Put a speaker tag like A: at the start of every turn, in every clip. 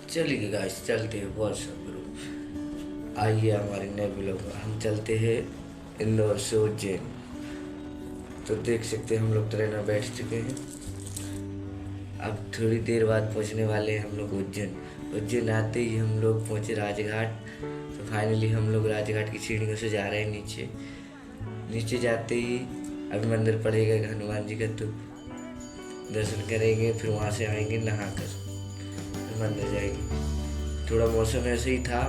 A: चलिए गाइस, चलते हैं व्हाट्सएप ग्रुप। आइए हमारे नए ब्लॉग में हम चलते हैं इंदौर से उज्जैन। तो देख सकते हैं हम लोग ट्रेन में बैठ चुके हैं। अब थोड़ी देर बाद पहुंचने वाले हैं हम लोग उज्जैन। उज्जैन आते ही हम लोग पहुंचे राजघाट। तो फाइनली हम लोग राजघाट की सीढ़ियों से जा रहे हैं नीचे। नीचे जाते ही अभी मंदिर पड़ेगा हनुमान जी का, तो दर्शन करेंगे, फिर वहाँ से आएंगे नहाकर, फिर मंदिर जाएंगे। थोड़ा मौसम ऐसे ही था,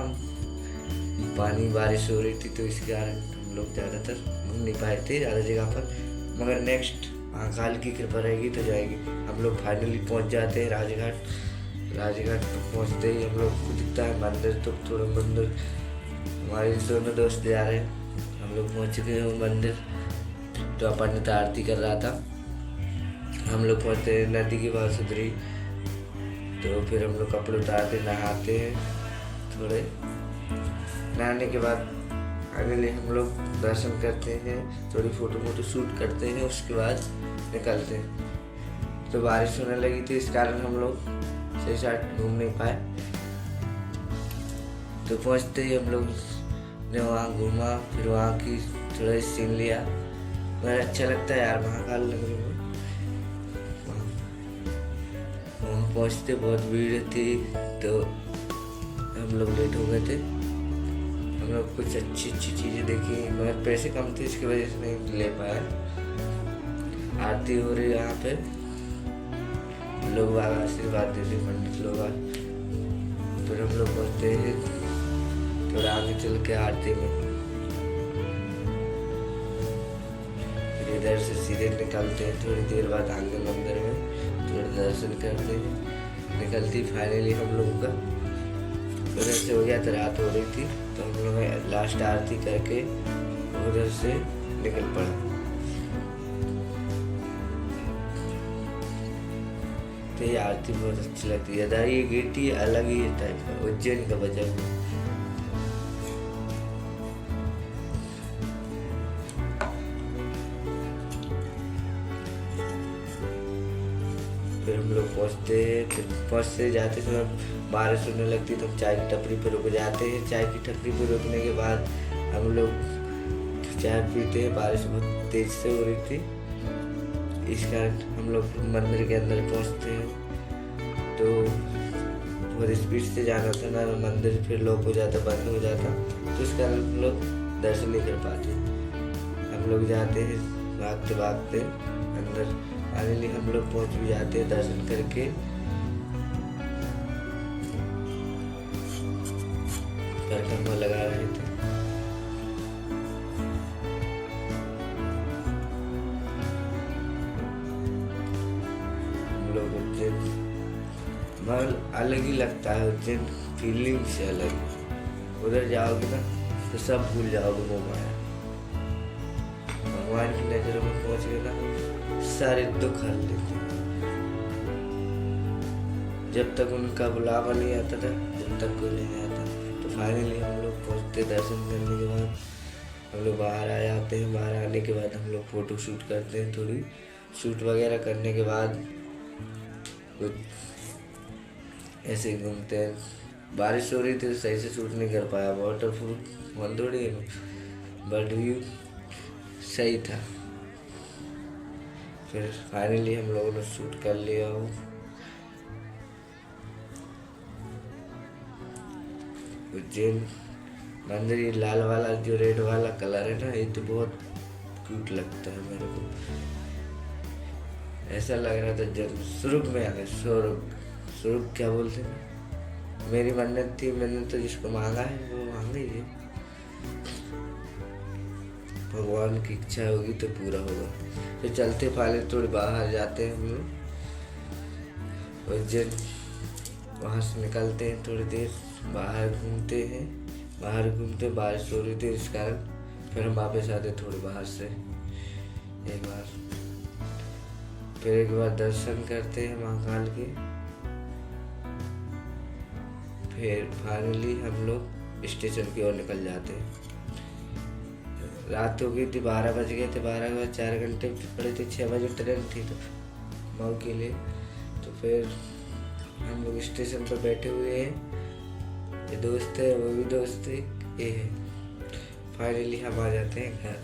A: पानी बारिश हो रही थी, तो इसके कारण हम लोग ज़्यादातर घूम नहीं पाए थे ज़्यादा जगह पर। मगर नेक्स्ट महाकाल की कृपा रहेगी तो जाएंगे। हम लोग फाइनली पहुंच जाते हैं राजघाट। राजघाट पर पहुंचते ही हम लोग को दिखता है मंदिर। तो थोड़ा मंदिर हमारे दोनों दोस्त जा रहे हैं। हम लोग पहुंच चुके हैं मंदिर। तो अपन आरती कर रहा था। हम लोग पहुंचते हैं नदी के पास उतरी। तो फिर हम लोग कपड़े उतारते नहाते हैं। थोड़े नहाने के बाद फाइनली हम लोग दर्शन करते हैं, थोड़ी फोटो शूट करते हैं, उसके बाद निकलते हैं। तो बारिश होने लगी थी, इस कारण हम लोग सही साथ घूम नहीं पाए। तो पहुंचते ही हम लोग ने वहाँ घूमा, फिर वहाँ की थोड़ा सीन लिया। बड़ा अच्छा लगता है यार महाकाल नगरी में। वहाँ पहुँचते बहुत भीड़ थी, तो हम लोग लेट हो गए थे। हम लोग कुछ अच्छी चीज़ें देखी, मगर पैसे कम थे, इसकी वजह से नहीं ले पाया। आरती हो रही यहाँ पे, लोग आशीर्वाद देते, पंडित लोग। फिर हम लोग पहुँचते हैं थोड़ा आगे चल के आरती में। फिर इधर से सीधे निकलते हैं, थोड़ी देर बाद आएंगे मंदिर में, थोड़ा दर्शन करते हैं। निकलती फाइनली हम लोगों का उधर से हो गया, तो रात हो रही थी, तो हम लोग लास्ट आरती करके उधर से निकल पड़े। तो ये आरती बहुत अच्छी लगती है। इधर ये गेट ही अलग ही टाइप का, उज्जैन का बजा हुआ। फिर हम लोग पहुँचते जाते समय बारिश होने लगती, तो हम चाय की टपरी पर रुक जाते हैं। चाय की टपरी पर रुकने के बाद हम लोग चाय पीते हैं। बारिश बहुत तेज से हो रही थी, इस कारण हम लोग मंदिर के अंदर पहुंचते हैं। तो बहुत स्पीड से जाना था ना, मंदिर फिर लॉक हो जाता, बंद हो जाता, तो इस कारण हम लोग दर्शन नहीं कर पाते। हम लोग जाते हैं भागते भागते अंदर। फाइनली हम लोग पहुंच भी जाते हैं दर्शन करके। परिक्रमा लगा रहे थे। हम लोग उज्जैन अलग ही लगता है, उज्जैन फीलिंग से अलग। उधर जाओगे ना तो सब भूल जाओगे वो माया। भगवान की नजरों में पहुंच गए ना, सारे दुख हर लेते। जब तक उनका बुलावा नहीं आता था, जब तक कोई नहीं आता। तो फाइनली हम लोग पहुंचते, दर्शन करने के बाद हम लोग बाहर आ जाते हैं। बाहर आने के बाद हम लोग फोटो शूट करते हैं। थोड़ी शूट वगैरह करने के बाद ऐसे ही घूमते हैं। बारिश हो रही थी, सही से शूट नहीं कर पाया। वाटरप्रूफ बंद हो रही है, बट व्यू सही था। फिर फाइनली हम लोगों ने शूट कर लिया हो। उज्जैन मंदिर, ये लाल वाला जो रेड वाला कलर है ना, ये तो बहुत क्यूट लगता है मेरे को। ऐसा लग रहा था जब स्वर्ग में आ गए। स्वर्ग क्या बोलते हैं। मेरी मन्नत थी, मैंने तो जिसको मांगा है वो मांग ही है। भगवान की इच्छा होगी तो पूरा होगा। तो चलते फाले थोड़े बाहर जाते हैं हम लोग उज्जैन। वहाँ से निकलते हैं, थोड़ी देर बाहर घूमते हैं। बाहर घूमते बारिश हो रही थी, इस कारण फिर हम वापस आते थोड़े बाहर से एक बार। फिर एक बार दर्शन करते हैं महाकाल के। फिर फाइनली हम लोग स्टेशन की ओर निकल जाते हैं। रात हो गई थी, 12 बज गए थे। 12 के बाद 4 घंटे पड़े थे, 6 बजे ट्रेन थी तो मऊ के लिए। तो फिर हम लोग स्टेशन पर बैठे हुए हैं, ये दोस्त है, वो भी दोस्त है, ये है। फाइनली हम आ जाते हैं घर।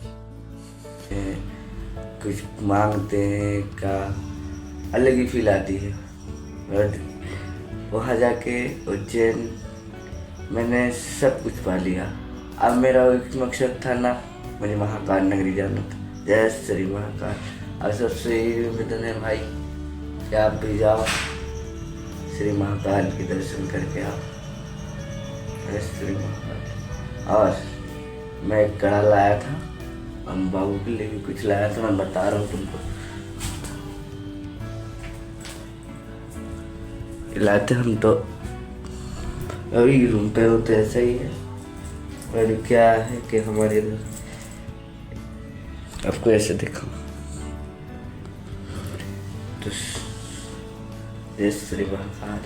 A: कुछ मांगते हैं का अलग ही फील आती है। और वहाँ जाके उज्जैन मैंने सब कुछ पा लिया। अब मेरा एक मकसद था ना, मुझे महाकाल नगरी जाना था। जय श्री महाकाल। और सबसे निवेदन है भाई कि आप भी जाओ, श्री महाकाल के दर्शन करके आओ। जय श्री महाकाल। और मैं एक कड़ा लाया था, हम बाबू के लिए भी कुछ लाया था, मैं बता रहा हूँ तुमको। लाते हम तो अभी रूम पे होते ऐसा ही है। और क्या है कि हमारे इधर आपको ऐसे देखो तो जय श्री महाकाल।